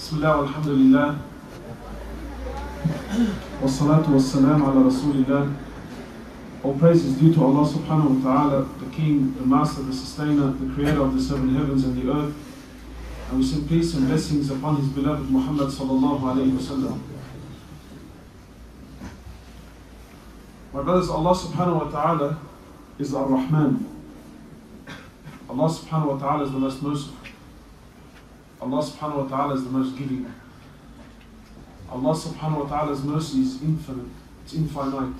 Bismillah, alhamdulillah. Wassalatu wassalam ala rasulillah. All praise is due to Allah subhanahu wa ta'ala, the King, the Master, the Sustainer, the Creator of the seven heavens and the earth. And we send peace and blessings upon His beloved Muhammad sallallahu alayhi wa sallam. My brothers, Allah subhanahu wa ta'ala is Ar-Rahman. Allah subhanahu wa ta'ala is the most merciful. Allah subhanahu wa ta'ala is the most giving. Allah subhanahu wa ta'ala's mercy is infinite, it's infinite.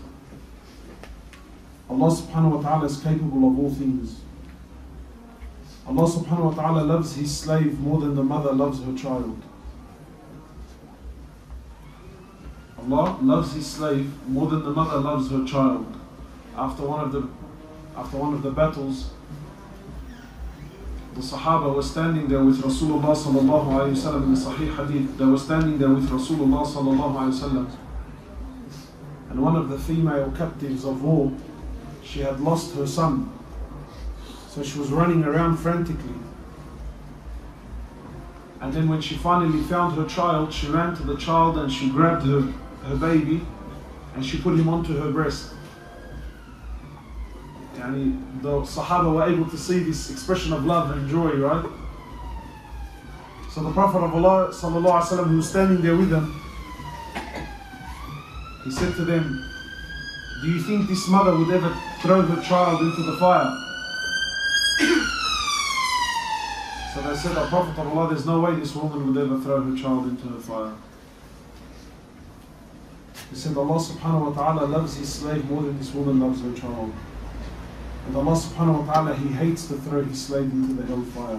Allah subhanahu wa ta'ala is capable of all things. Allah subhanahu wa ta'ala loves His slave more than the mother loves her child. Allah loves His slave more than the mother loves her child. After one of the battles, the Sahaba were standing there with Rasulullah sallallahu alayhi wa sallam in the Sahih Hadith. They were standing there with Rasulullah sallallahu alayhi wa sallam. And one of the female captives of war, she had lost her son. So she was running around frantically. And then when she finally found her child, she ran to the child and she grabbed her baby and she put him onto her breast. And the Sahaba were able to see this expression of love and joy, right? So the Prophet of Allah sallallahu alaihi wasallam, who was standing there with them, he said to them, "Do you think this mother would ever throw her child into the fire?" So they said, "O Prophet of Allah, there's no way this woman would ever throw her child into the fire." He said, Allah subhanahu wa ta'ala loves His slave more than this woman loves her child. And Allah subhanahu wa ta'ala, He hates to throw His slave into the hellfire.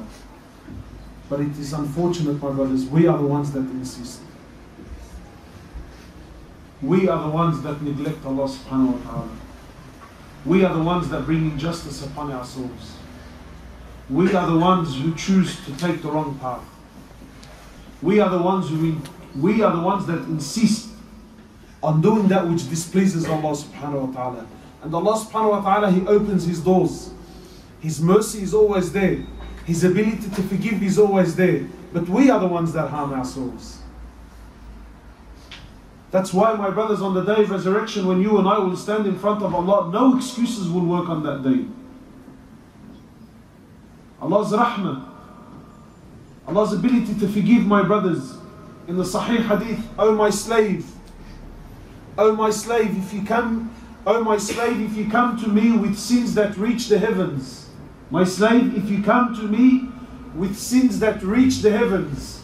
But it is unfortunate, my brothers, we are the ones that insist. We are the ones that neglect Allah subhanahu wa ta'ala. We are the ones that bring injustice upon ourselves. We are the ones who choose to take the wrong path. We are the ones that insist on doing that which displeases Allah subhanahu wa ta'ala. And Allah subhanahu wa ta'ala, He opens His doors. His mercy is always there. His ability to forgive is always there. But we are the ones that harm ourselves. That's why, my brothers, on the day of resurrection, when you and I will stand in front of Allah, no excuses will work on that day. Allah's rahmah, Allah's ability to forgive, my brothers. In the Sahih Hadith, "O my slave, if you come to me with sins that reach the heavens, my slave, if you come to me with sins that reach the heavens,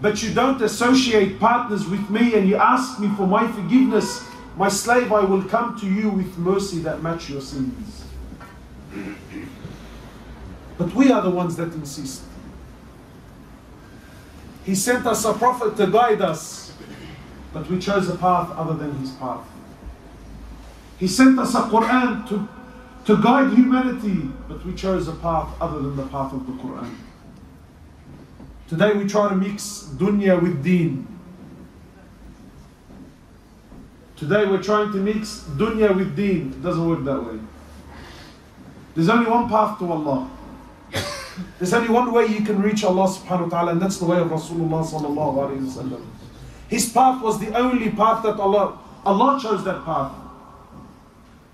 but you don't associate partners with me and you ask me for my forgiveness, my slave, I will come to you with mercy that match your sins." But we are the ones that insist. He sent us a prophet to guide us, but we chose a path other than his path. He sent us a Quran to guide humanity, but we chose a path other than the path of the Quran. Today we try to mix dunya with deen. Today we're trying to mix dunya with deen. It doesn't work that way. There's only one path to Allah. There's only one way you can reach Allah subhanahu wa ta'ala, and that's the way of Rasulullah sallallahu alayhi wa sallam. His path was the only path that Allah chose that path.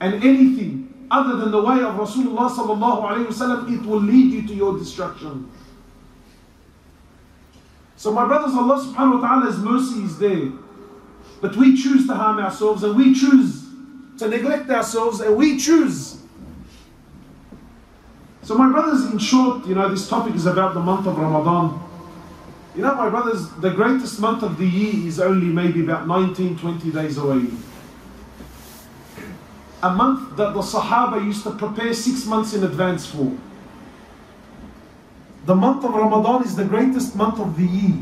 And anything other than the way of Rasulullah sallallahu alayhi wa sallam, it will lead you to your destruction. So my brothers, Allah subhanahu wa ta'ala's mercy is there. But we choose to harm ourselves, and we choose to neglect ourselves, and we choose. So my brothers, in short, this topic is about the month of Ramadan. My brothers, the greatest month of the year is only maybe about 19, 20 days away. A month that the Sahaba used to prepare 6 months in advance for. The month of Ramadan is the greatest month of the year.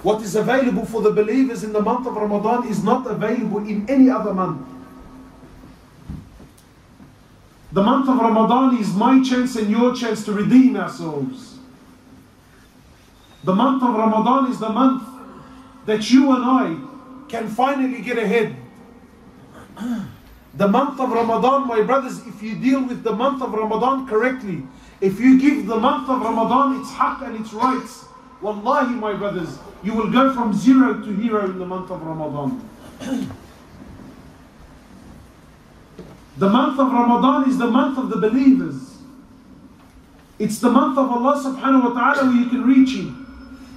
What is available for the believers in the month of Ramadan is not available in any other month. The month of Ramadan is my chance and your chance to redeem ourselves. The month of Ramadan is the month that you and I can finally get ahead. The month of Ramadan, my brothers, if you deal with the month of Ramadan correctly, if you give the month of Ramadan its haqq and its rights, wallahi, my brothers, you will go from zero to hero in the month of Ramadan. The month of Ramadan is the month of the believers. It's the month of Allah subhanahu wa ta'ala where you can reach Him.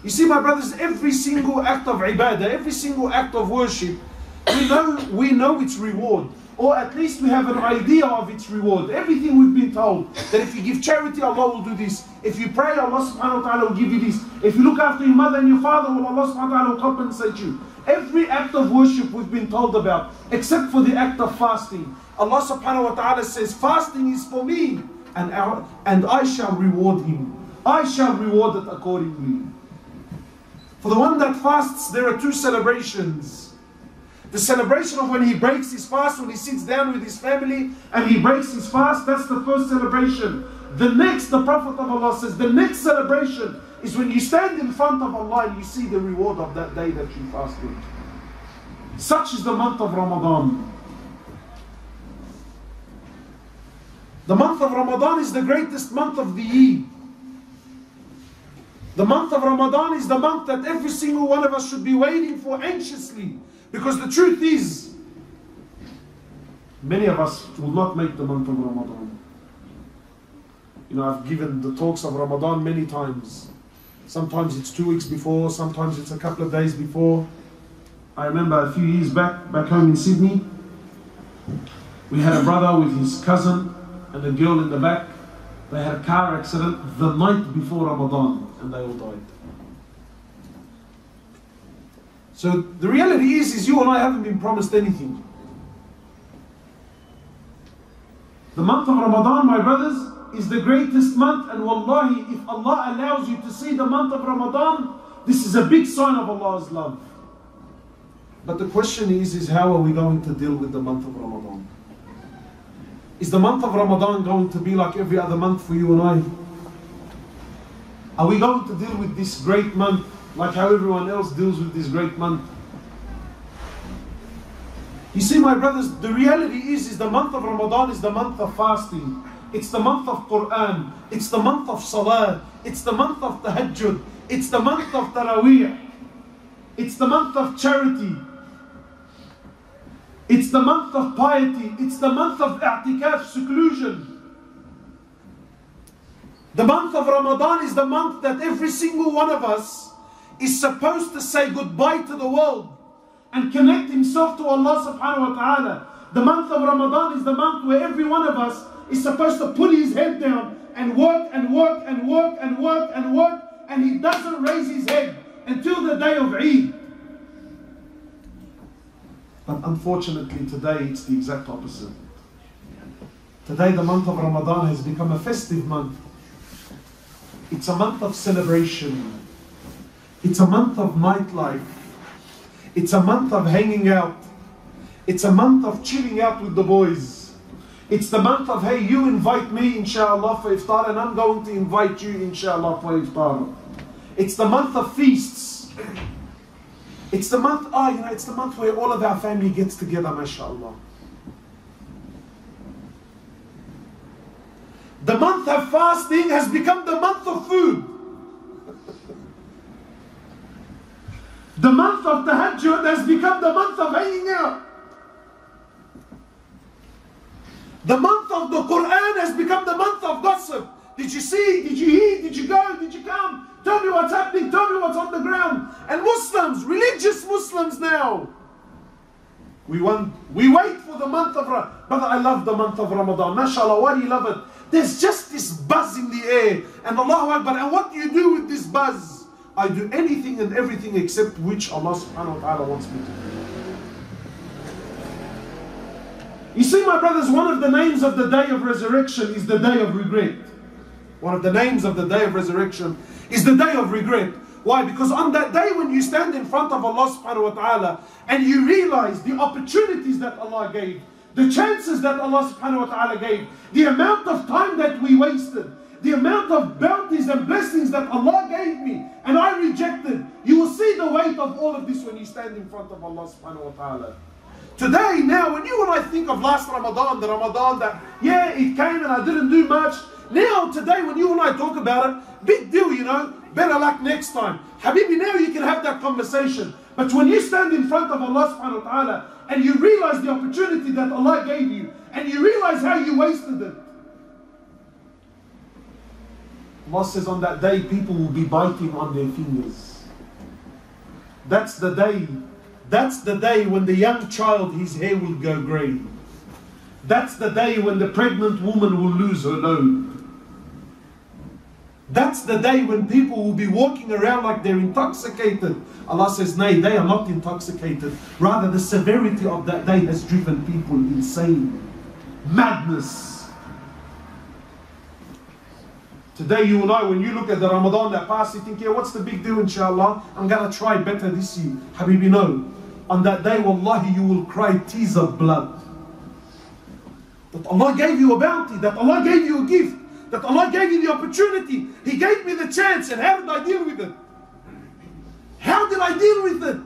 You see, my brothers, every single act of ibadah, every single act of worship, we know its reward. Or at least we have an idea of its reward. Everything we've been told, that if you give charity, Allah will do this. If you pray, Allah subhanahu wa ta'ala will give you this. If you look after your mother and your father, well, Allah subhanahu wa ta'ala will compensate you. Every act of worship we've been told about, except for the act of fasting. Allah subhanahu wa ta'ala says, fasting is for me, and I shall reward him. I shall reward it accordingly. For the one that fasts, there are two celebrations. The celebration of when he breaks his fast, when he sits down with his family and he breaks his fast, that's the first celebration. The next, the Prophet of Allah says, the next celebration is when you stand in front of Allah and you see the reward of that day that you fasted. Such is the month of Ramadan. The month of Ramadan is the greatest month of the year. The month of Ramadan is the month that every single one of us should be waiting for anxiously. Because the truth is, many of us will not make the month of Ramadan. You know, I've given the talks of Ramadan many times. Sometimes it's 2 weeks before, sometimes it's a couple of days before. I remember a few years back home in Sydney, we had a brother with his cousin and a girl in the back. They had a car accident the night before Ramadan and they all died. So the reality is you and I haven't been promised anything. The month of Ramadan, my brothers, is the greatest month, and wallahi, if Allah allows you to see the month of Ramadan, this is a big sign of Allah's love. But the question is how are we going to deal with the month of Ramadan? Is the month of Ramadan going to be like every other month for you and I? Are we going to deal with this great month like how everyone else deals with this great month? You see, my brothers, the reality is the month of Ramadan is the month of fasting. It's the month of Quran. It's the month of Salah. It's the month of Tahajjud. It's the month of Taraweeh. It's the month of charity. It's the month of piety. It's the month of i'tikaf, seclusion. The month of Ramadan is the month that every single one of us is supposed to say goodbye to the world and connect himself to Allah subhanahu wa ta'ala. The month of Ramadan is the month where every one of us is supposed to put his head down and work and work and work and work and work, and he doesn't raise his head until the day of Eid. But unfortunately today it's the exact opposite. Today the month of Ramadan has become a festive month. It's a month of celebration. It's a month of nightlife. It's a month of hanging out. It's a month of chilling out with the boys. It's the month of, hey, you invite me inshallah for iftar and I'm going to invite you inshallah for iftar. It's the month of feasts. It's the month, it's the month where all of our family gets together, mashallah. The month of fasting has become the month of food. The month of tahajjud has become the month of hanging out. The month of the Quran has become the month of gossip. Did you see? Did you hear? Did you go? Did you come? Tell me what's happening. Tell me what's on the ground. And Muslims, religious Muslims now, we wait for the month of Ramadan. Brother, I love the month of Ramadan. MashaAllah, why do you love it? There's just this buzz in the air. And Allahu Akbar. And what do you do with this buzz? I do anything and everything except which Allah subhanahu wa ta'ala wants me to do. You see, my brothers, one of the names of the day of resurrection is the day of regret. One of the names of the day of resurrection is the day of regret. Why? Because on that day when you stand in front of Allah subhanahu wa ta'ala and you realize the opportunities that Allah gave, the chances that Allah subhanahu wa ta'ala gave, the amount of time that we wasted, the amount of bounties and blessings that Allah gave me and I rejected, you will see the weight of all of this when you stand in front of Allah subhanahu wa ta'ala. Today, now, when you and I think of last Ramadan, the Ramadan that, yeah, it came and I didn't do much. Now, today, when you and I talk about it, big deal, you know, better luck next time. Habibi, now you can have that conversation. But when you stand in front of Allah subhanahu wa ta'ala and you realize the opportunity that Allah gave you and you realize how you wasted it, Allah says on that day people will be biting on their fingers. That's the day. That's the day when the young child, his hair will go grey. That's the day when the pregnant woman will lose her load. That's the day when people will be walking around like they're intoxicated. Allah says, nay, they are not intoxicated. Rather, the severity of that day has driven people insane. Madness. Today you and I, when you look at the Ramadan that passed, you think, yeah, what's the big deal, inshallah? I'm going to try better this year. Habibi, no. On that day, wallahi, you will cry tears of blood. That Allah gave you a bounty, that Allah gave you a gift, that Allah gave you the opportunity. He gave me the chance, and how did I deal with it? How did I deal with it?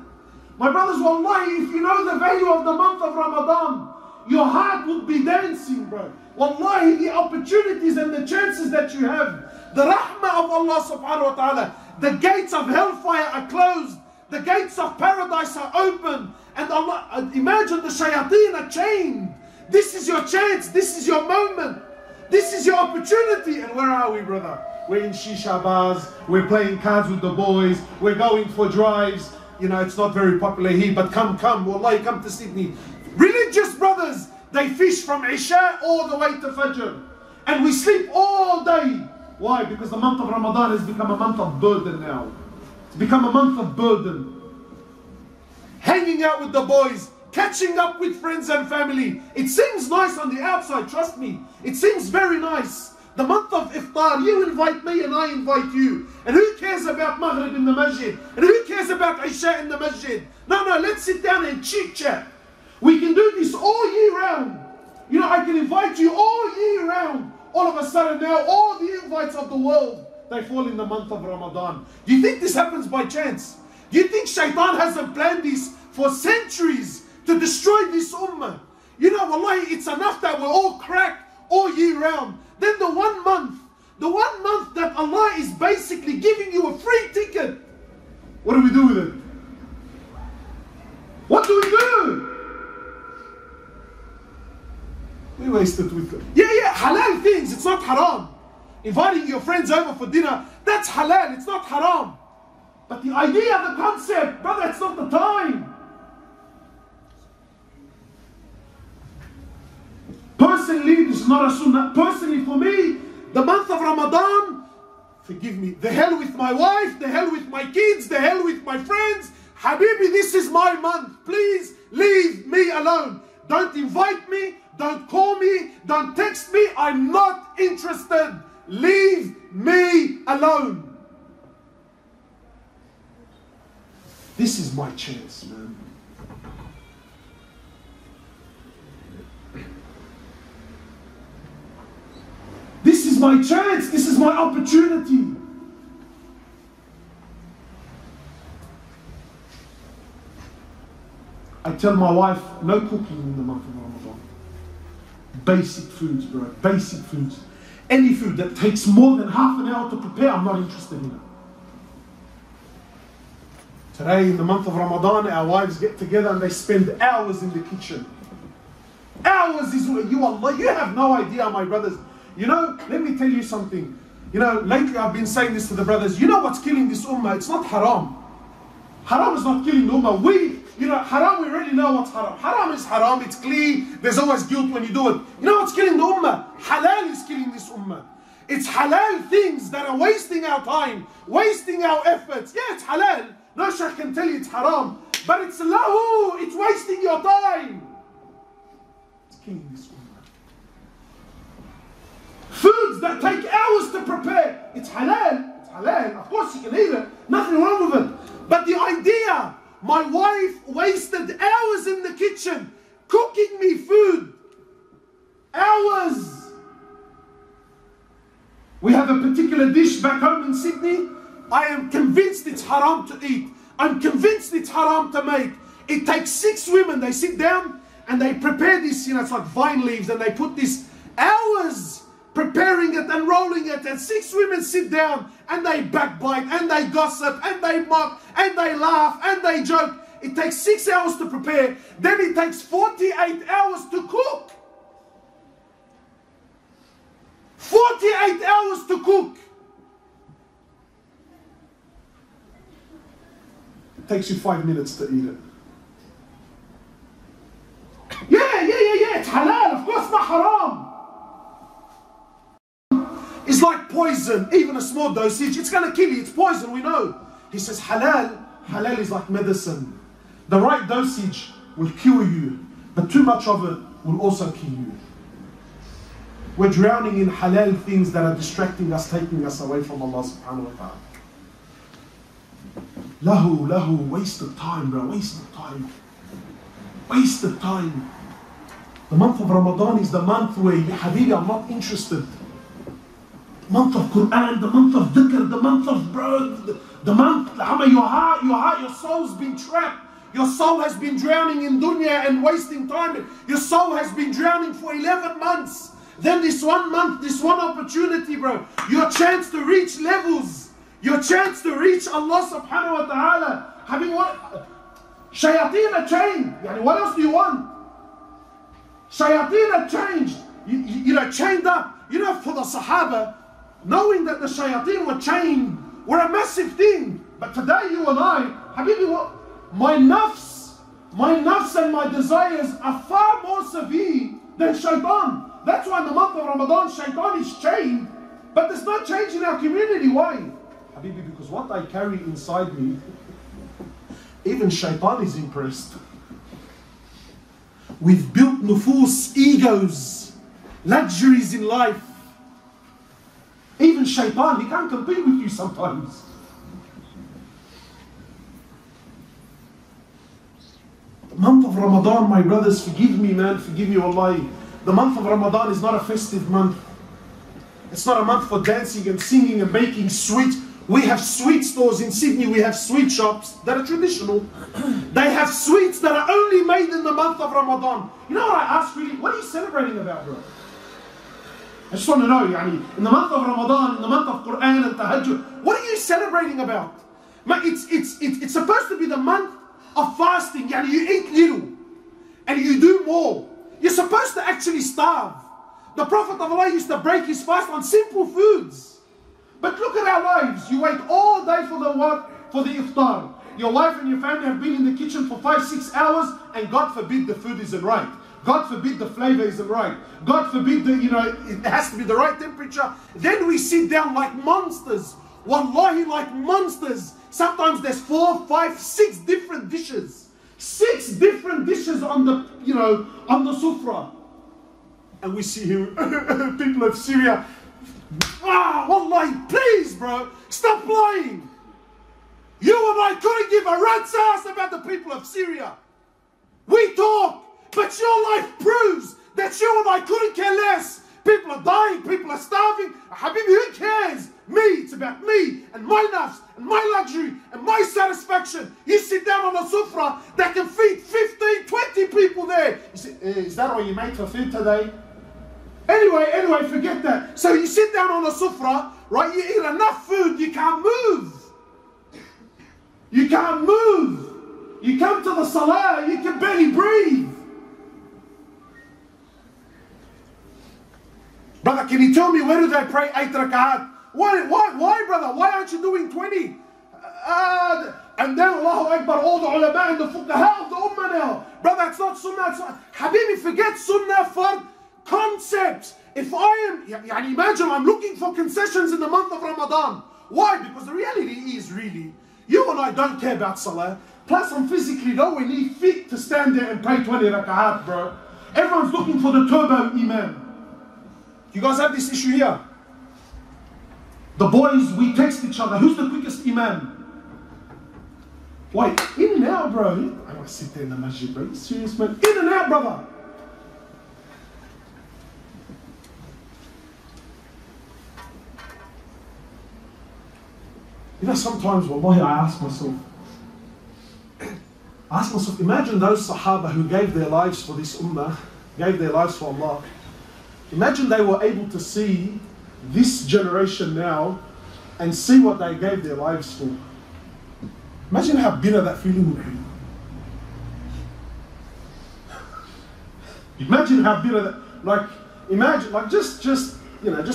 My brothers, wallahi, if you know the value of the month of Ramadan, your heart will be dancing, bro. Wallahi, the opportunities and the chances that you have, the rahmah of Allah subhanahu wa ta'ala, the gates of hellfire are closed, the gates of paradise are open, and Allah, imagine the shayateen are chained. This is your chance, this is your moment, this is your opportunity. And where are we, brother? We're in shisha bars, we're playing cards with the boys, we're going for drives. You know, it's not very popular here, but come, wallahi, come to Sydney. Religious brothers, they fish from Isha all the way to Fajr. And we sleep all day. Why? Because the month of Ramadan has become a month of burden now. It's become a month of burden. Hanging out with the boys, catching up with friends and family. It seems nice on the outside, trust me. It seems very nice. The month of Iftar, you invite me and I invite you. And who cares about Maghrib in the masjid? And who cares about Isha in the masjid? No, let's sit down and chit chat. We can do this all year round. You know, I can invite you all year round. All of a sudden now, all the invites of the world, they fall in the month of Ramadan. Do you think this happens by chance? Do you think Shaitan hasn't planned this for centuries to destroy this ummah? You know, wallahi, it's enough that we're all cracked all year round. Then the one month that Allah is basically giving you a free ticket. What do we do with it? What do we do? We waste it with it. Yeah, halal things, it's not haram. Inviting your friends over for dinner, that's halal, it's not haram. But the idea, the concept, brother, it's not the time. Personally, this is not a sunnah. Personally, for me, the month of Ramadan, forgive me, the hell with my wife, the hell with my kids, the hell with my friends. Habibi, this is my month. Please leave me alone. Don't invite me. Don't call me. Don't text me. I'm not interested. Leave me alone. This is my chance, man. This is my chance. This is my opportunity. I tell my wife, no cooking in the month of Ramadan. Basic foods, bro. Basic foods. Any food that takes more than half an hour to prepare, I'm not interested in it. Today, in the month of Ramadan, our wives get together and they spend hours in the kitchen. Hours is what you have no idea, my brothers. You know, let me tell you something. You know, lately I've been saying this to the brothers. You know what's killing this ummah? It's not haram. Haram is not killing the ummah. Haram, we already know what's haram. Haram is haram, it's clear. There's always guilt when you do it. You know what's killing the ummah? Halal is killing this ummah. It's halal things that are wasting our time, wasting our efforts. Yeah, it's halal. No shaykh can tell you it's haram. But it's lahu, it's wasting your time. It's killing this ummah. Foods that take hours to prepare. It's halal. It's halal. Of course you can eat it. Nothing wrong with it. But the idea, my wife wasted hours in the kitchen cooking me food. Hours. We have a particular dish back home in Sydney. I am convinced it's haram to eat. I'm convinced it's haram to make. It takes 6 women, they sit down and they prepare this, it's like vine leaves, and they put this hours preparing it and rolling it, and 6 women sit down and they backbite and they gossip and they mock and they laugh and they joke. It takes 6 hours to prepare, then it takes 48 hours to cook. 48 hours to cook. It takes you 5 minutes to eat it. Yeah, it's halal, of course not haram. It's like poison, even a small dosage, it's going to kill you, it's poison, we know. He says halal is like medicine. The right dosage will cure you, but too much of it will also kill you. We're drowning in halal things that are distracting us, taking us away from Allah subhanahu wa ta'ala. Lahu, wasted time, bro, wasted time. Wasted time. The month of Ramadan is the month where, Habibi, I'm not interested. The month of Quran, the month of dhikr, the month of, bro, the month, your heart, your soul's been trapped. Your soul has been drowning in dunya and wasting time. Your soul has been drowning for 11 months. Then this 1 month, this one opportunity, bro, your chance to reach levels, your chance to reach Allah subhanahu wa ta'ala. Having what? Shayateen are chained. What else do you want? Shayateen are changed. Chained up. For the Sahaba, knowing that the Shayateen were chained were a massive thing. But today you and I, Habibi, what? My nafs and my desires are far more severe than shaitan. That's why in the month of Ramadan, shaitan is chained, but there's no change in our community. Why? Habibi, because what I carry inside me, even shaitan is impressed. We've built nufus, egos, luxuries in life. Even shaitan, he can't compete with you sometimes. The month of Ramadan, my brothers, forgive me, man, forgive me, wallahi. The month of Ramadan is not a festive month. It's not a month for dancing and singing and making sweets. We have sweet stores in Sydney, we have sweet shops that are traditional. They have sweets that are only made in the month of Ramadan. You know what I ask really? What are you celebrating about, bro? I just want to know, in the month of Ramadan, in the month of Quran and Tahajjud, what are you celebrating about? It's supposed to be the month of fasting. You eat little and you do more. You're supposed to actually starve. The Prophet of Allah used to break his fast on simple foods. But look at our lives. You wait all day for the what? For the iftar. Your wife and your family have been in the kitchen for 5-6 hours, and God forbid the food isn't right. God forbid the flavor isn't right. God forbid it has to be the right temperature. Then we sit down like monsters. Wallahi, like monsters. Sometimes there's 4, 5, 6 different dishes. 6 different dishes on the, on the sufra. And we see here, people of Syria. Wallahi, please, bro, stop lying. You and I couldn't give a rat's ass about the people of Syria. We talk, but your life proves that you and I couldn't care less. People are dying, people are starving. Habibi, who cares? Me, it's about me and my nafs and my luxury and my satisfaction. You sit down on a sufra that can feed 15, 20 people there. You say, is that all you made for food today? Anyway, forget that. So you sit down on a sufra, right? You eat enough food, you can't move. You can't move. You come to the salah, you can barely breathe. Brother, can you tell me where do they pray 8 rak'at? Why, brother? Why aren't you doing 20? And then Allahu Akbar, all the ulama and the fuqaha of the ummah now. Brother, it's not sunnah. It's not. Habibi, forget sunnah for concepts. If I am, imagine I'm looking for concessions in the month of Ramadan. Why? Because the reality is really, you and I don't care about salah. Plus, I'm physically nowhere near fit to stand there and pray 20 rak'at, bro. Everyone's looking for the turbo imam. You guys have this issue here? The boys, we text each other. Who's the quickest imam? Wait, in and out, bro. I want to sit there in the masjid, bro. You serious, man? In and out, brother. Sometimes, wallahi, I ask myself, I ask myself, imagine those Sahaba who gave their lives for this ummah, gave their lives for Allah. Imagine they were able to see this generation now and see what they gave their lives for. Imagine how bitter that feeling would be. Imagine how bitter that, imagine, just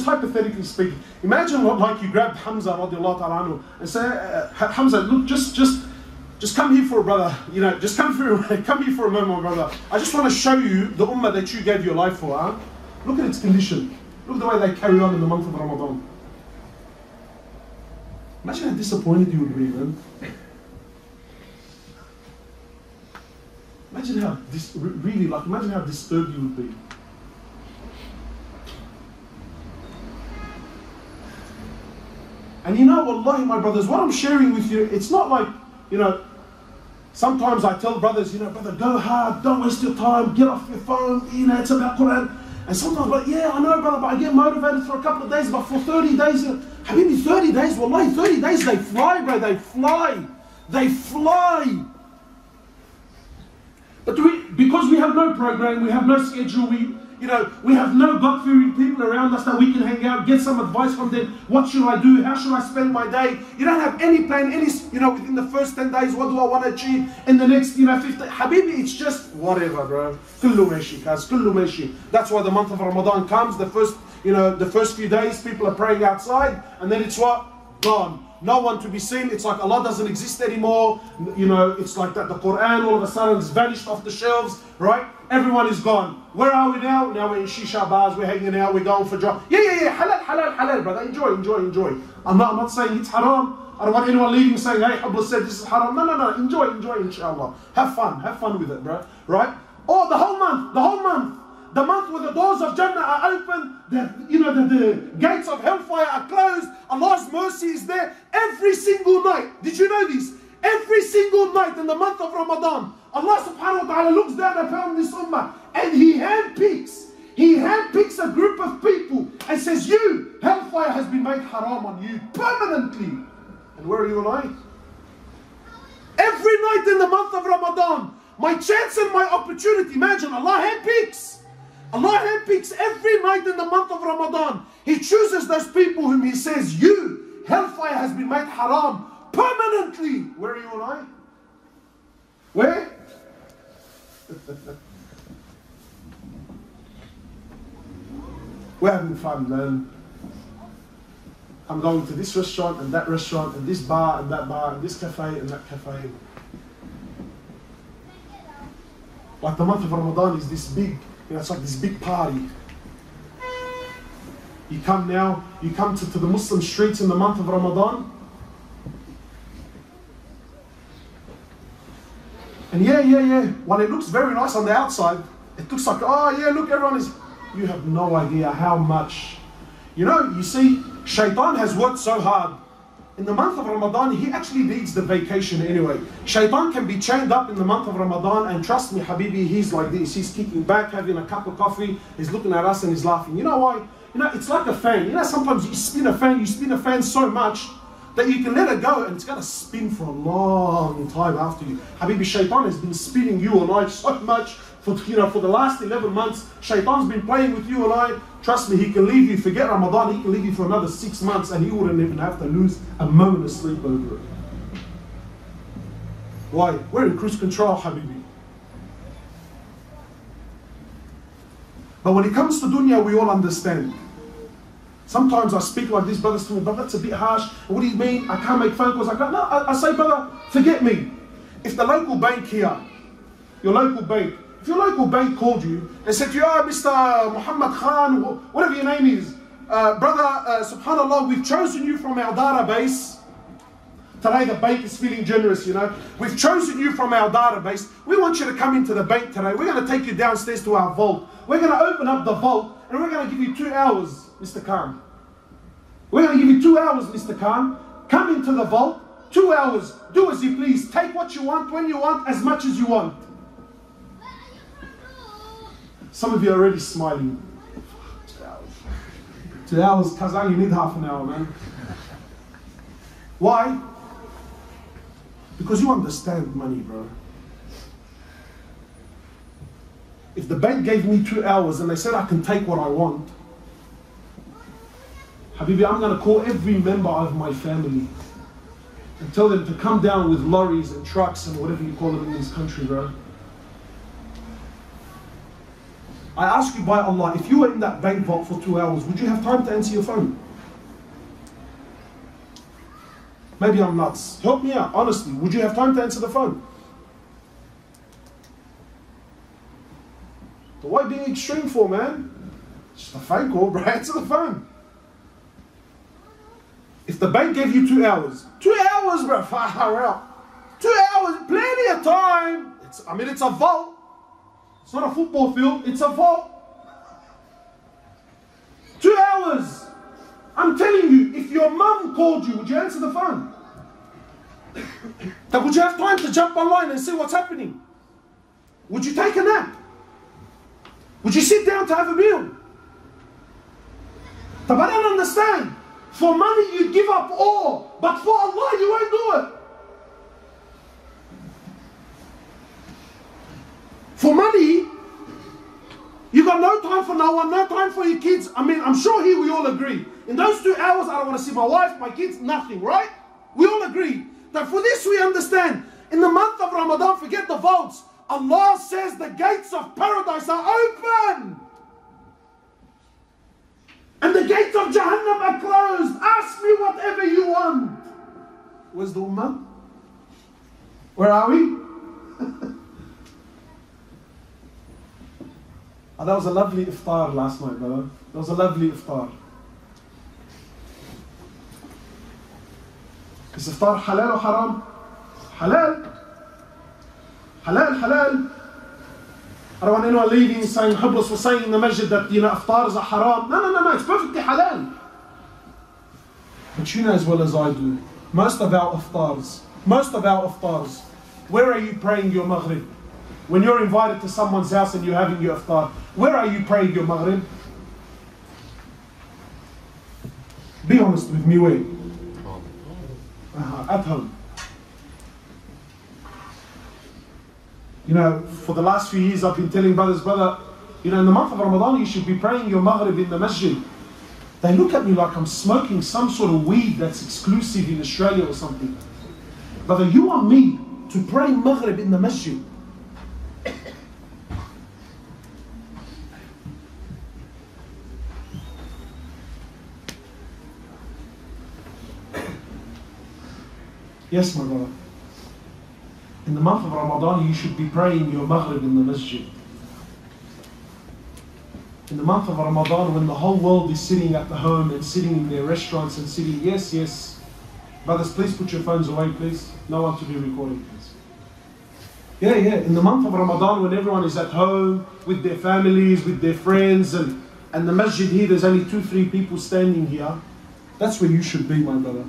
hypothetically speaking, imagine what, you grabbed Hamza radiallahu ta'ala anhu and say, Hamza, look, just come here for a brother, just come here for a moment, brother. I just want to show you the ummah that you gave your life for, huh? Look at its condition. Look at the way they carry on in the month of Ramadan. Imagine how disappointed you would be, man. Imagine how imagine how disturbed you would be. And wallahi, my brothers, what I'm sharing with you, it's not like, sometimes I tell brothers, brother, go hard, don't waste your time, get off your phone, it's about Quran. And sometimes, I know, brother, but I get motivated for a couple of days, but for 30 days, Habibi, 30 days, wallahi, 30 days, they fly, bro, they fly. They fly. But because we have no program, we have no schedule, we have no God-fearing people around us that we can hang out, get some advice from them. What should I do? How should I spend my day? You don't have any plan, within the first 10 days, what do I want to achieve? In the next, 50, Habibi, it's just whatever, bro. Kullu meshi, kaz, kullu meshi. That's why the month of Ramadan comes, the first few days, people are praying outside, and then it's what? Gone. No one to be seen. It's like Allah doesn't exist anymore. It's like that. The Quran all of a sudden has vanished off the shelves, right? Everyone is gone. Where are we now? Now we're in shisha bars, we're hanging out, we're going for job. Yeah. Halal, brother. Enjoy. I'm not saying it's haram. I don't want anyone leaving saying, hey, Hoblos said this is haram. No. Enjoy, inshallah. Have fun with it, bro. Right? Oh, the whole month. The month where the doors of Jannah are open, the gates of hellfire are closed, Allah's mercy is there every single night. Did you know this? Every single night in the month of Ramadan, Allah subhanahu wa ta'ala looks down upon this ummah and He handpicks a group of people and says, hellfire has been made haram on you permanently. And where are you and I? Every night in the month of Ramadan, my chance and my opportunity, imagine, Allah handpicks every night in the month of Ramadan. He chooses those people whom He says, hellfire has been made haram permanently. Where are you and I? Where? We're having fun, man. I'm going to this restaurant and that restaurant and this bar and that bar and this cafe and that cafe. Like the month of Ramadan is this big, it's like this big party. You come to the Muslim streets in the month of Ramadan. And yeah. While it looks very nice on the outside, it looks like, look, everyone is, you have no idea how much. You see, Shaitan has worked so hard. In the month of Ramadan, he actually needs the vacation anyway. Shaitan can be chained up in the month of Ramadan, and trust me, Habibi, he's like this. He's kicking back, having a cup of coffee, he's looking at us and he's laughing. You know why? It's like a fan. Sometimes you spin a fan so much that you can let it go and it's going to spin for a long time after you. Habibi, Shaitan has been spinning you and I so much for the last 11 months. Shaitan's been playing with you and I. Trust me, he can leave you, forget Ramadan, he can leave you for another 6 months and he wouldn't even have to lose a moment of sleep over it. Why? We're in cruise control, Habibi. But when it comes to dunya, we all understand. Sometimes I speak like this, brothers to me, but that's a bit harsh. What do you mean? I can't make phone calls. No, I say, brother, forget me. If the local bank here, your local bank, if your local bank called you and said to you, Mr. Muhammad Khan, whatever your name is, brother, subhanAllah, we've chosen you from our database. Today the bank is feeling generous, We've chosen you from our database. We want you to come into the bank today. We're going to take you downstairs to our vault. We're going to open up the vault and we're going to give you 2 hours, Mr. Khan. We're going to give you 2 hours, Mr. Khan. Come into the vault, 2 hours. Do as you please. Take what you want, when you want, as much as you want. Some of you are already smiling. 2 hours. 2 hours, Kazan, you need half an hour, man. Why? Because you understand money, bro. If the bank gave me 2 hours and they said I can take what I want, Habibi, I'm going to call every member of my family and tell them to come down with lorries and trucks and whatever you call them in this country, bro. I ask you by Allah, if you were in that bank vault for 2 hours, would you have time to answer your phone? Maybe I'm nuts. Help me out, honestly. Would you have time to answer the phone? But what are you being extreme for, man? Just a phone call, bro. Answer the phone. If the bank gave you 2 hours, 2 hours, bro, far out. 2 hours, plenty of time. It's a vault. It's not a football field, it's a vault. 2 hours. I'm telling you, if your mum called you, would you answer the phone? Would you have time to jump online and see what's happening? Would you take a nap? Would you sit down to have a meal? But I don't understand. For money you give up all, but for Allah you won't do it. For money, you got no time for no one, no time for your kids. I mean, I'm sure here we all agree. In those 2 hours, I don't want to see my wife, my kids, nothing, right? We all agree. That for this we understand. In the month of Ramadan, forget the votes. Allah says the gates of paradise are open. And the gates of Jahannam are closed. Ask me whatever you want. Where's the Ummah? Where are we? Oh, that was a lovely iftar last night, brother. That was a lovely iftar. Is iftar halal or haram? Halal. Halal, halal. I don't want anyone leaving saying, Hoblos was saying in the masjid that, iftar is a haram. No, it's perfectly halal. But you know as well as I do, most of our iftars, where are you praying your maghrib? When you're invited to someone's house and you're having your iftar, where are you praying your maghrib? Be honest with me, where? At home. For the last few years I've been telling brothers, brother, in the month of Ramadan you should be praying your maghrib in the masjid. They look at me like I'm smoking some sort of weed that's exclusive in Australia or something. Brother, you want me to pray maghrib in the masjid? Yes, my brother. In the month of Ramadan, you should be praying your maghrib in the masjid. In the month of Ramadan, when the whole world is sitting at the home and sitting in their restaurants and sitting, yes. Brothers, please put your phones away, please. No one to be recording, please. Yeah. In the month of Ramadan, when everyone is at home with their families, with their friends, and the masjid here, there's only 2-3 people standing here. That's where you should be, my brother.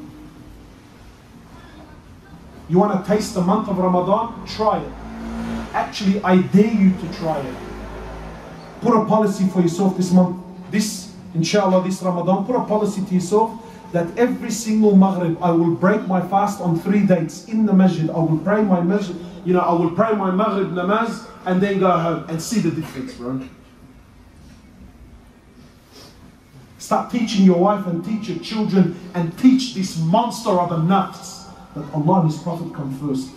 You want to taste the month of Ramadan? Try it. Actually, I dare you to try it. Put a policy for yourself this month. Inshallah, this Ramadan, put a policy to yourself that every single maghrib, I will break my fast on 3 dates in the masjid. I will pray my masjid, I will pray my maghrib namaz and then go home and see the difference, bro. Start teaching your wife and teach your children and teach this monster of a nafs that Allah and His Prophet come first.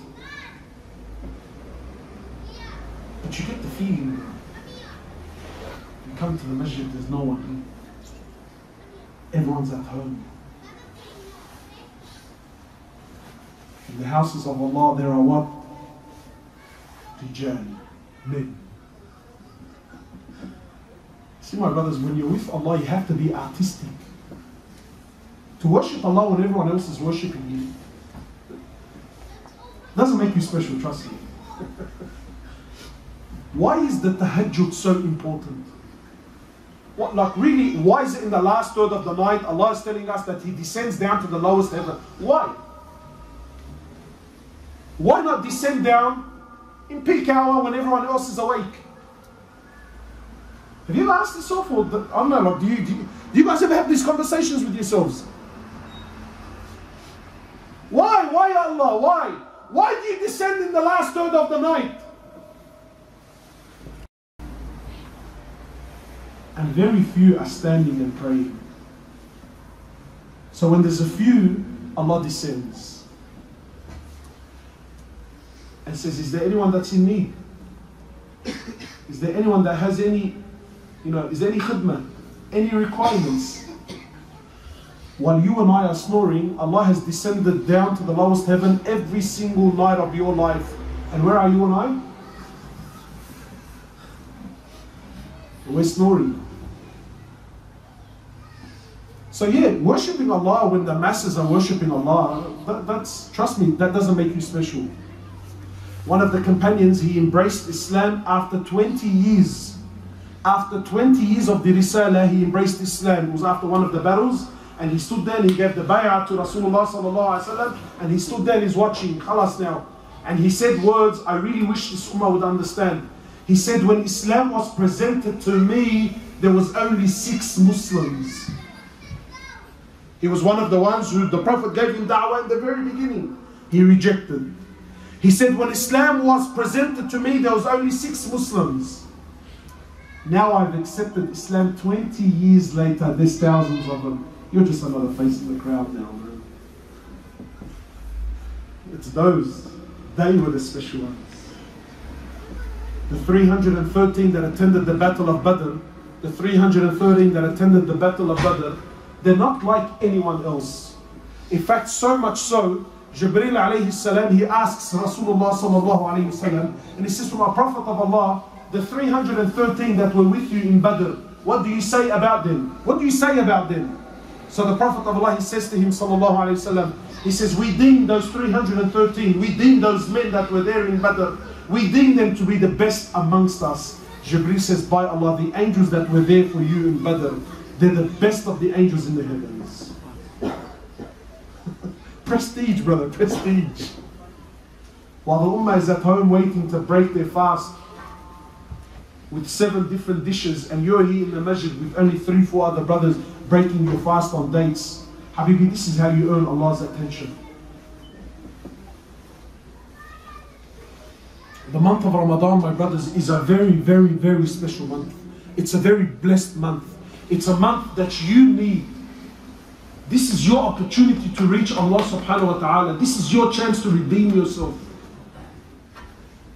But you get the feeling, you come to the masjid, there's no one here. Everyone's at home. In the houses of Allah there are what? Rijal, men. See, my brothers, when you're with Allah, you have to be artistic. To worship Allah when everyone else is worshipping you doesn't make you special, trust me. Why is the tahajjud so important? Really, why is it in the last third of the night Allah is telling us that He descends down to the lowest heaven? Why? Why not descend down in peak hour when everyone else is awake? Have you ever asked yourself, or I don't know, do you guys ever have these conversations with yourselves? Why? Why Allah? Why? Why do you descend in the last third of the night? and very few are standing and praying. So when there's a few, Allah descends and says, is there anyone that's in need? Is there anyone that has any, is there any khidmah, any requirements? While you and I are snoring, Allah has descended down to the lowest heaven every single night of your life. And where are you and I? We're snoring. So yeah, worshipping Allah when the masses are worshipping Allah, that's, trust me, that doesn't make you special. One of the companions, he embraced Islam after 20 years. After 20 years of the Risalah, he embraced Islam. It was after one of the battles, and he stood there and he gave the bay'ah to Rasulullah sallallahu alaihi wasallam, and he stood there and he's watching, khalas now. And he said words I really wish this ummah would understand. He said, when Islam was presented to me, there was only 6 Muslims. He was one of the ones who the Prophet gave him da'wah in the very beginning. He rejected. He said, when Islam was presented to me, there was only 6 Muslims. Now I've accepted Islam 20 years later, there's thousands of them. You're just another face in the crowd now, man. It's those. They were the special ones. The 313 that attended the Battle of Badr, the 313 that attended the Battle of Badr, they're not like anyone else. In fact, so much so, Jibreel alayhi salam, he asks Rasulullah sallallahu alayhi wasallam, and he says to my Prophet of Allah, the 313 that were with you in Badr, what do you say about them? What do you say about them? So the Prophet of Allah, he says to him sallallahu alayhi wasallam, he says, we deem those 313, we deem those men that were there in Badr, we deem them to be the best amongst us. Jibreel says, by Allah, the angels that were there for you in Badr, they're the best of the angels in the heavens. Prestige, brother, prestige. While the ummah is at home waiting to break their fast with 7 different dishes, and you're here in the masjid with only 3-4 other brothers breaking your fast on dates. Habibi, this is how you earn Allah's attention. The month of Ramadan, my brothers, is a very, very, very special month. It's a very blessed month. It's a month that you need. This is your opportunity to reach Allah subhanahu wa ta'ala. This is your chance to redeem yourself.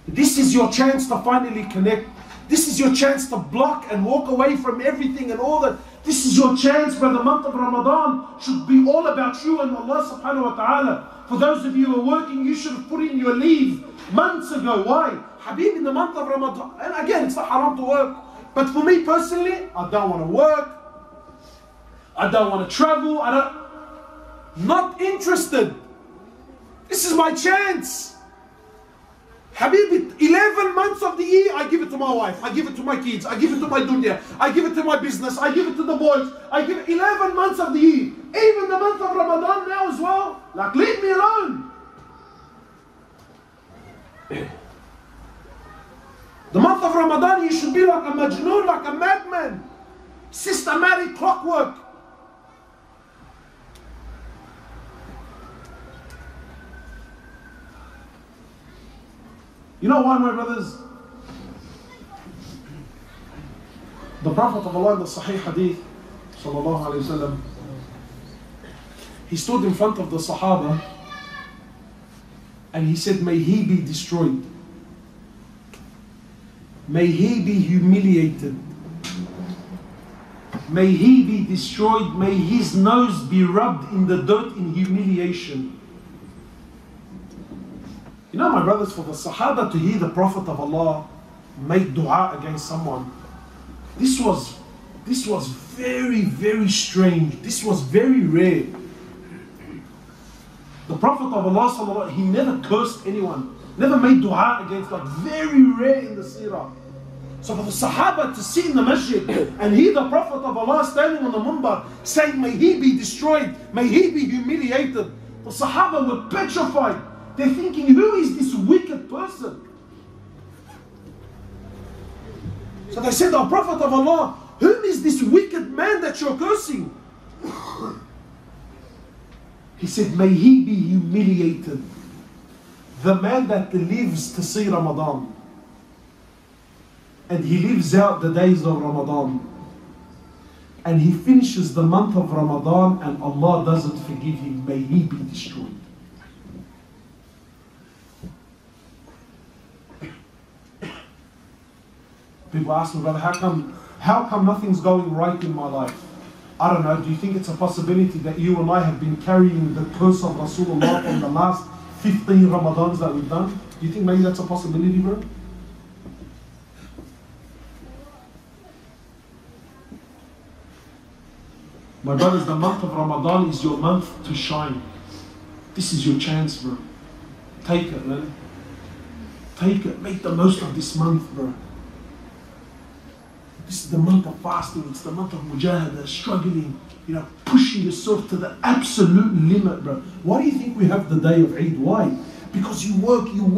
This is your chance to finally connect. This is your chance to block and walk away from everything and all that. This is your chance, but the month of Ramadan should be all about you and Allah subhanahu wa ta'ala. For those of you who are working, you should have put in your leave months ago. Why? Habib, in the month of Ramadan, and again, it's not haram to work. But for me personally, I don't want to work. I don't want to travel. Not interested. This is my chance. Habibi, 11 months of the year, I give it to my wife, I give it to my kids, I give it to my dunya, I give it to my business, I give it to the boys, I give it 11 months of the year. Even the month of Ramadan now as well. Like, leave me alone. The month of Ramadan, you should be like a majnoon, like a madman. Systematic clockwork. You know why, my brothers? The Prophet of Allah in the Sahih Hadith, sallallahu alayhi wasallam, he stood in front of the Sahaba and he said, may he be destroyed. May he be humiliated. May he be destroyed. May his nose be rubbed in the dirt in humiliation. You know, my brothers, for the Sahaba to hear the Prophet of Allah make dua against someone, this was very, very strange. This was very rare. The Prophet of Allah, he never cursed anyone, never made dua against, like, very rare in the seerah. So for the Sahaba to sit in the masjid and hear the Prophet of Allah standing on the minbar saying, may he be destroyed, may he be humiliated, the Sahaba were petrified. They're thinking, who is this wicked person? So they said, the Prophet of Allah, who is this wicked man that you're cursing? He said, may he be humiliated. The man that lives to see Ramadan, and he lives out the days of Ramadan, and he finishes the month of Ramadan and Allah doesn't forgive him, may he be destroyed. People ask me, brother, how come nothing's going right in my life? I don't know, do you think it's a possibility that you and I have been carrying the curse of Rasulullah from the last 15 Ramadans that we've done? Do you think maybe that's a possibility, bro? My brothers, the month of Ramadan is your month to shine. This is your chance, bro. Take it, man. Take it. Make the most of this month, bro. This is the month of fasting. It's the month of mujahadah, struggling, pushing yourself to the absolute limit, bro. Why do you think we have the day of Eid? Why? Because you work until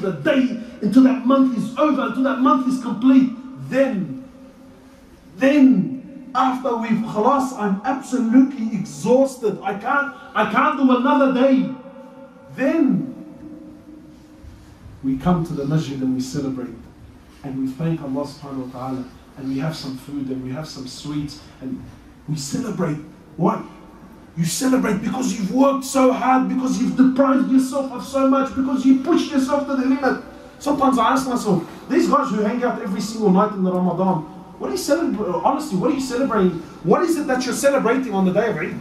the day, until that month is over, until that month is complete. Then, after we've khalas, I'm absolutely exhausted. I can't do another day. Then we come to the masjid and we celebrate. And we thank Allah subhanahu wa ta'ala. And we have some food and we have some sweets. And we celebrate. Why? You celebrate because you've worked so hard, because you've deprived yourself of so much, because you pushed yourself to the limit. Sometimes I ask myself, these guys who hang out every single night in the Ramadan, what are you celebrating? Honestly, what are you celebrating? What is it that you're celebrating on the day of Eid?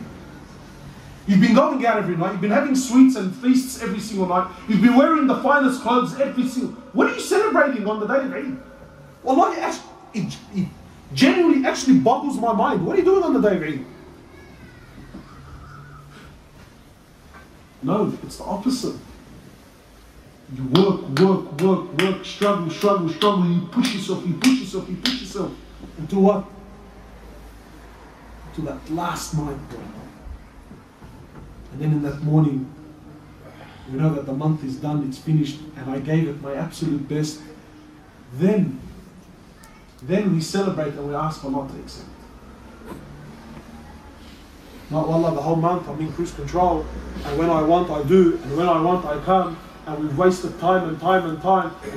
You've been going out every night, you've been having sweets and feasts every single night, you've been wearing the finest clothes every single... What are you celebrating on the day of Eid? Wallahi, it genuinely actually boggles my mind. What are you doing on the day of Eid? No, it's the opposite. You work, struggle, you push yourself. Until what? Until that last night, bro. And then in that morning, we know that the month is done, it's finished, and I gave it my absolute best. Then we celebrate and we ask Allah to accept. Not wallah, the whole month I'm in cruise control, and when I want I do, and when I want I come, and we've wasted time, and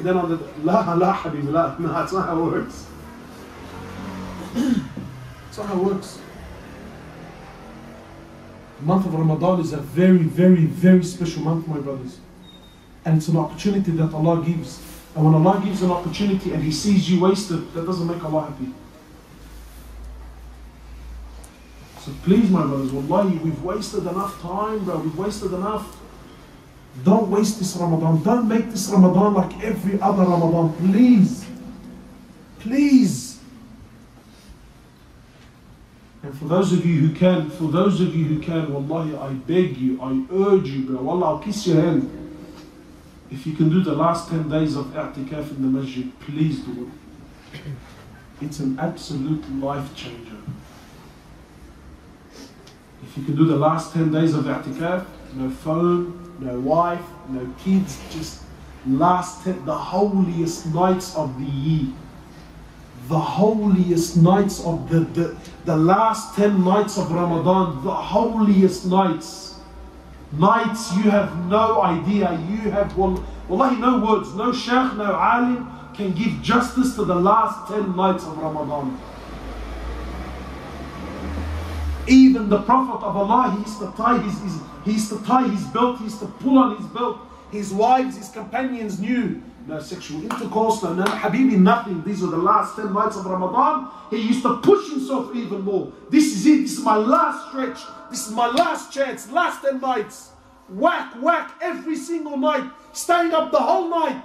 then on the la habib, la, no, that's not how it works. That's not how it works. The month of Ramadan is a very special month, my brothers. And it's an opportunity that Allah gives. And when Allah gives an opportunity and He sees you wasted, that doesn't make Allah happy. So please, my brothers, wallahi, we've wasted enough time, bro. We've wasted enough. Don't waste this Ramadan. Don't make this Ramadan like every other Ramadan. Please. Please. And for those of you who can, wallahi, I beg you, I urge you, bro. Wallah, I'll kiss your hand. If you can do the last 10 days of i'tikaf in the masjid, please do it. It's an absolute life changer. If you can do the last 10 days of i'tikaf, no phone, no wife, no kids, just last 10, the holiest nights of the year. The holiest nights of the last 10 nights of Ramadan, the holiest nights. Nights you have no idea, you have, wallahi, no words, no shaykh, no alim can give justice to the last 10 nights of Ramadan. Even the Prophet of Allah, he used to tie his belt, he used to pull on his belt. His wives, his companions knew. No sexual intercourse, no habibi, nothing. These are the last 10 nights of Ramadan. He used to push himself even more. This is it, this is my last stretch. This is my last chance, last 10 nights. Whack every single night. Staying up the whole night.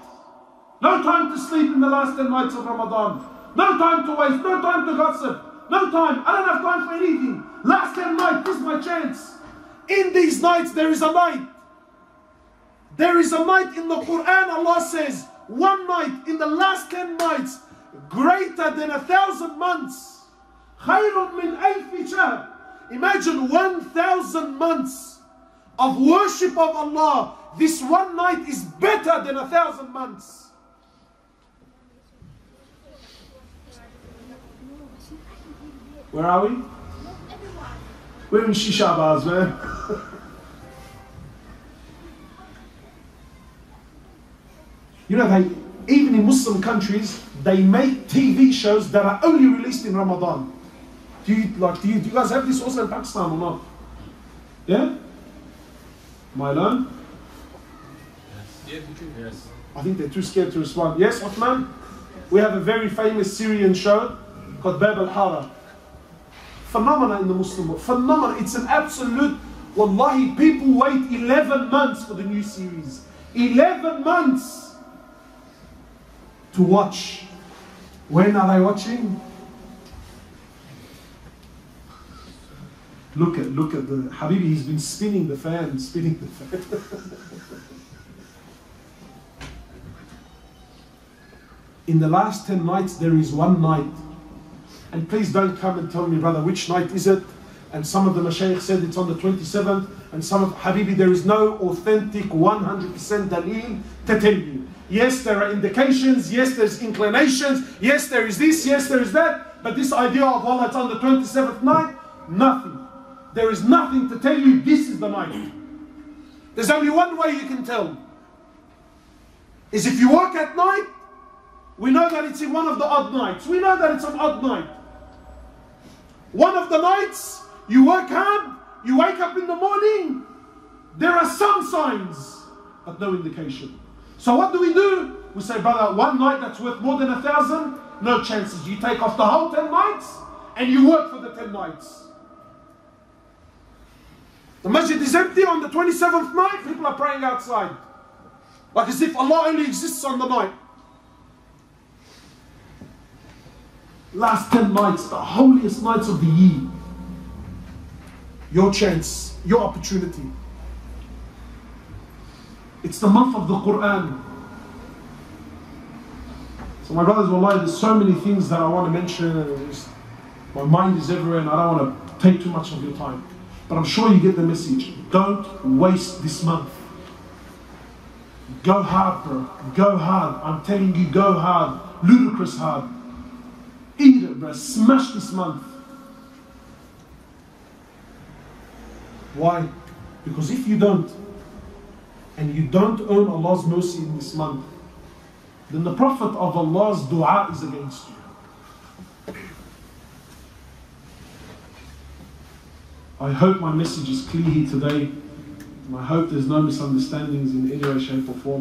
No time to sleep in the last 10 nights of Ramadan. No time to waste, no time to gossip. No time, I don't have time for anything. Last 10 nights, this is my chance. In these nights there is a night. There is a night in the Quran, Allah says, one night in the last 10 nights, greater than 1,000 months. خَيْرٌ مِّنْ أَلْفِ شَهْرٍ. Imagine 1,000 months of worship of Allah. This one night is better than 1,000 months. Where are we? We're in Shisha bars, man. You know, even in Muslim countries, they make TV shows that are only released in Ramadan. Do you guys have this also in Pakistan or not? Yeah? Am I alone? Yes. I think they're too scared to respond. Yes, Uthman? We have a very famous Syrian show called Bab al-Hara. Phenomena in the Muslim world. Phenomena. It's an absolute, wallahi, people wait 11 months for the new series. 11 months to watch. When are they watching? Look at the Habibi, he's been spinning the fan. In the last 10 nights, there is one night. And please don't come and tell me, brother, which night is it? And some of the mashayikh said it's on the 27th. And some of Habibi, there is no authentic 100% dalil to tell you. Yes, there are indications. Yes, there's inclinations. Yes, there is this. Yes, there is that. But this idea of Allah, it's on the 27th night, nothing. There is nothing to tell you this is the night. There's only one way you can tell. Is if you work at night, we know that it's in one of the odd nights. We know that it's an odd night. One of the nights, you work hard, you wake up in the morning, there are some signs, but no indication. So what do? We say, brother, one night that's worth more than 1,000, no chances. You take off the whole 10 nights, and you work for the 10 nights. The masjid is empty on the 27th night, people are praying outside. Like as if Allah only exists on the night. Last 10 nights, the holiest nights of the year. Your chance, your opportunity. It's the month of the Quran. So my brothers, wallahi, there's so many things that I want to mention, and my mind is everywhere, and I don't want to take too much of your time. But I'm sure you get the message. Don't waste this month. Go hard, bro. Go hard. I'm telling you, go hard. Ludicrous hard. Eat it, bro. Smash this month. Why? Because if you don't, and you don't earn Allah's mercy in this month, then the Prophet of Allah's dua is against you. I hope my message is clear here today. And I hope there's no misunderstandings in any way, shape or form.